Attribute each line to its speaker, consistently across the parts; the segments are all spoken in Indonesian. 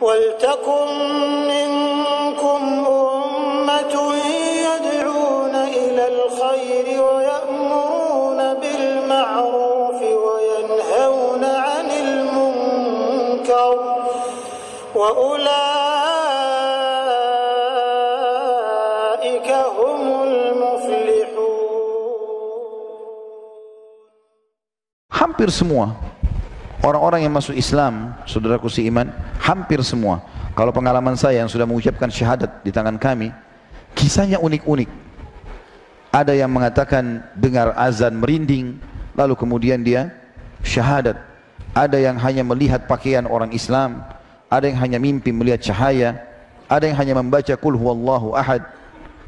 Speaker 1: وَلْتَكُنْ مِنْكُمْ أُمَّةٌ يَدْعُونَ إِلَى الْخَيْرِ وَيَأْمُرُونَ بِالْمَعْرُوفِ وَيَنْهَوْنَ عَنِ الْمُنْكَرِ وَأُولَئِكَ هُمُ الْمُفْلِحُونَ.
Speaker 2: Hampir semua orang-orang yang masuk Islam, saudaraku seiman, hampir semua. Kalau pengalaman saya yang sudah mengucapkan syahadat di tangan kami, kisahnya unik-unik. Ada yang mengatakan dengar azan merinding, lalu kemudian dia syahadat. Ada yang hanya melihat pakaian orang Islam, ada yang hanya mimpi melihat cahaya, ada yang hanya membaca Qul huwallahu ahad,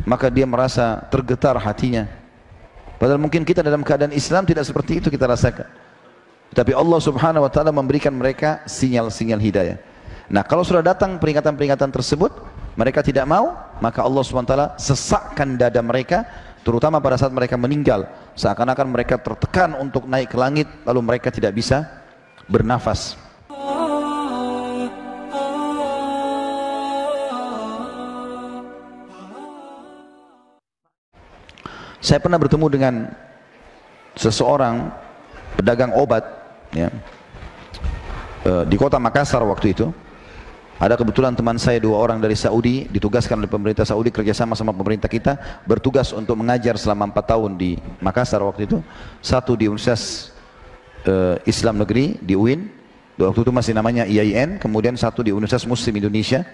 Speaker 2: maka dia merasa tergetar hatinya. Padahal mungkin kita dalam keadaan Islam tidak seperti itu kita rasakan. Tapi Allah subhanahu wa ta'ala memberikan mereka sinyal-sinyal hidayah. Nah, kalau sudah datang peringatan-peringatan tersebut, mereka tidak mau, maka Allah subhanahu wa ta'ala sesakkan dada mereka, terutama pada saat mereka meninggal. Seakan-akan mereka tertekan untuk naik ke langit, lalu mereka tidak bisa bernafas. Saya pernah bertemu dengan seseorang pedagang obat, ya, di kota Makassar waktu itu. Ada kebetulan teman saya 2 orang dari Saudi, ditugaskan oleh pemerintah Saudi kerjasama sama pemerintah kita, bertugas untuk mengajar selama 4 tahun di Makassar waktu itu. Satu di Universitas Islam Negeri di UIN, waktu itu masih namanya IAIN, kemudian satu di Universitas Muslim Indonesia.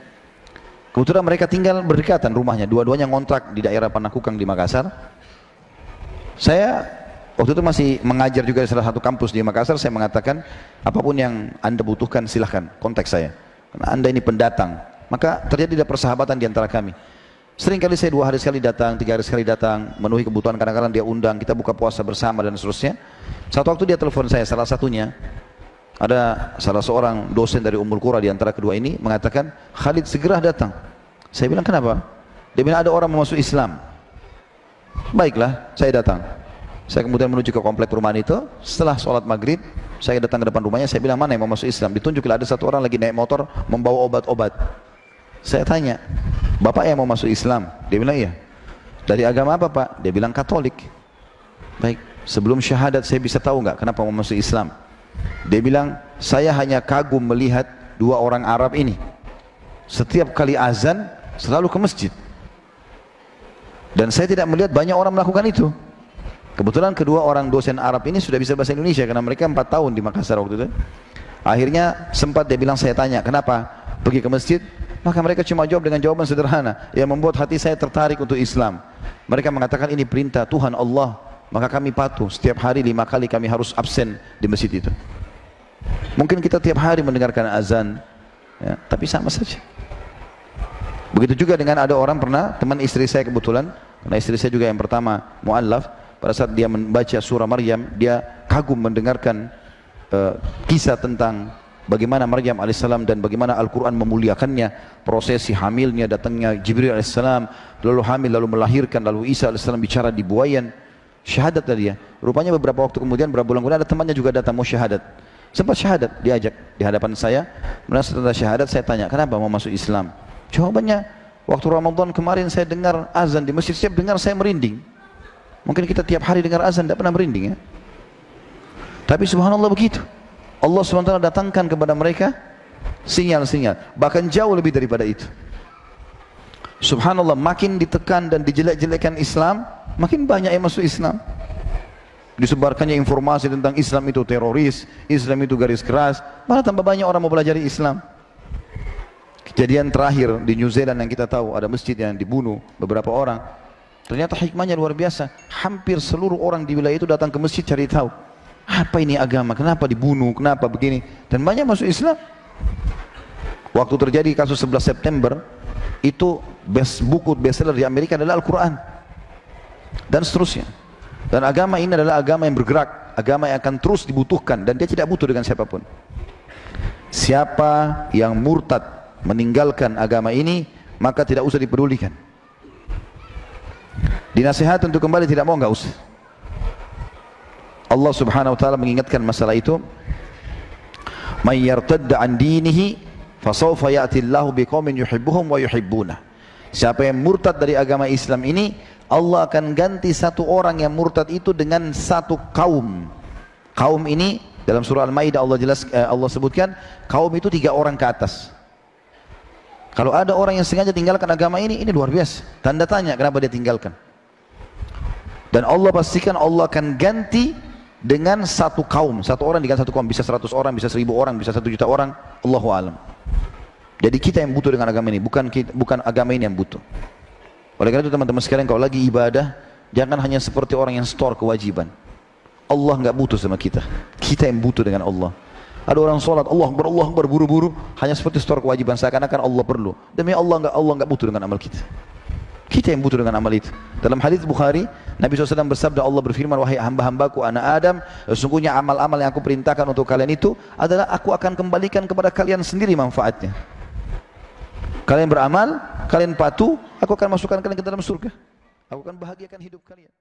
Speaker 2: Kebetulan mereka tinggal berdekatan rumahnya, dua-duanya ngontrak di daerah Panakukang di Makassar. Saya waktu itu masih mengajar juga di salah satu kampus di Makassar. Saya mengatakan, apapun yang Anda butuhkan silahkan kontak saya, karena Anda ini pendatang. Maka terjadi persahabatan di antara kami. Sering kali saya 2 hari sekali datang, 3 hari sekali datang, memenuhi kebutuhan. Kadang-kadang dia undang, kita buka puasa bersama dan seterusnya. Satu waktu dia telepon saya, salah satunya ada salah seorang dosen dari Ummul Qura di antara kedua ini mengatakan, Khalid segera datang. Saya bilang, kenapa? Dia bilang, ada orang mau masuk Islam. Baiklah, saya datang. Saya kemudian menuju ke komplek perumahan itu. Setelah sholat maghrib, saya datang ke depan rumahnya. Saya bilang, mana yang mau masuk Islam? Ditunjuklah ada satu orang lagi naik motor membawa obat-obat. Saya tanya, bapak yang mau masuk Islam? Dia bilang, iya. Dari agama apa pak? Dia bilang Katolik. Baik, sebelum syahadat saya bisa tahu nggak kenapa mau masuk Islam? Dia bilang, saya hanya kagum melihat 2 orang Arab ini. Setiap kali azan selalu ke masjid. Dan saya tidak melihat banyak orang melakukan itu. Kebetulan kedua orang dosen Arab ini sudah bisa bahasa Indonesia karena mereka 4 tahun di Makassar waktu itu. Akhirnya sempat dia bilang, saya tanya, kenapa pergi ke masjid? Maka mereka cuma jawab dengan jawaban sederhana yang membuat hati saya tertarik untuk Islam. Mereka mengatakan ini perintah Tuhan Allah, maka kami patuh. Setiap hari 5 kali kami harus absen di masjid itu. Mungkin kita tiap hari mendengarkan azan, ya, tapi sama saja. Begitu juga dengan ada orang pernah, teman istri saya kebetulan, karena istri saya juga yang pertama mu'allaf. Pada saat dia membaca surah Maryam, dia kagum mendengarkan kisah tentang bagaimana Maryam alaihissalam dan bagaimana Al-Quran memuliakannya, prosesi hamilnya, datangnya Jibril alaihissalam, lalu hamil, lalu melahirkan, lalu Isa alaihissalam bicara di buayan, syahadat dia. Rupanya beberapa waktu kemudian, beberapa bulan kemudian ada temannya juga datang mau syahadat. Sempat syahadat, diajak di hadapan saya. Merasa setelah syahadat saya tanya, kenapa mau masuk Islam? Jawabannya, waktu Ramadan kemarin saya dengar azan di masjid, setiap dengar saya merinding. Mungkin kita tiap hari dengar azan tidak pernah merinding, ya. Tapi subhanallah begitu. Allah SWT datangkan kepada mereka sinyal-sinyal, bahkan jauh lebih daripada itu. Subhanallah, makin ditekan dan dijelek-jelekan Islam, makin banyak yang masuk Islam. Disebarkannya informasi tentang Islam itu teroris, Islam itu garis keras, malah tambah banyak orang mau belajar Islam. Kejadian terakhir di New Zealand yang kita tahu, ada masjid yang dibunuh beberapa orang. Ternyata hikmahnya luar biasa. Hampir seluruh orang di wilayah itu datang ke masjid cari tahu, apa ini agama, kenapa dibunuh, kenapa begini, dan banyak masuk Islam. Waktu terjadi kasus 11 September, itu buku bestseller di Amerika adalah Al-Quran dan seterusnya. Dan agama ini adalah agama yang bergerak, agama yang akan terus dibutuhkan, dan dia tidak butuh dengan siapapun. Siapa yang murtad meninggalkan agama ini, maka tidak usah dipedulikan. Dinasihati untuk kembali, tidak mau, nggak usah. Allah subhanahu wa ta'ala mengingatkan masalah itu. Man yartadda an dinihi Fasawfa ya'tillahu biqaumin yuhibbuhum wa yuhibbunah. Siapa yang murtad dari agama Islam ini, Allah akan ganti satu orang yang murtad itu dengan satu kaum. Kaum ini dalam surah Al-Maidah Allah sebutkan kaum itu 3 orang ke atas. Kalau ada orang yang sengaja tinggalkan agama ini luar biasa. Tanda tanya kenapa dia tinggalkan. Dan Allah pastikan Allah akan ganti dengan satu kaum. Satu orang dengan satu kaum, bisa 100 orang, bisa 1000 orang, bisa 1 juta orang, Allahu a'lam. Jadi kita yang butuh dengan agama ini, bukan agama ini yang butuh. Oleh karena itu teman-teman sekalian, kalau lagi ibadah, jangan hanya seperti orang yang store kewajiban. Allah nggak butuh sama kita. Kita yang butuh dengan Allah. Ada orang sholat, Allah Akbar, buru-buru, hanya seperti store kewajiban, seakan-akan Allah perlu. Demi Allah nggak butuh dengan amal kita. Kita yang butuh dengan amal itu. Dalam hadis Bukhari, Nabi SAW bersabda, Allah berfirman, wahai hamba-hambaku anak Adam, sesungguhnya amal-amal yang aku perintahkan untuk kalian itu adalah aku akan kembalikan kepada kalian sendiri manfaatnya. Kalian beramal, kalian patuh, aku akan masukkan kalian ke dalam surga. Aku akan bahagiakan hidup kalian.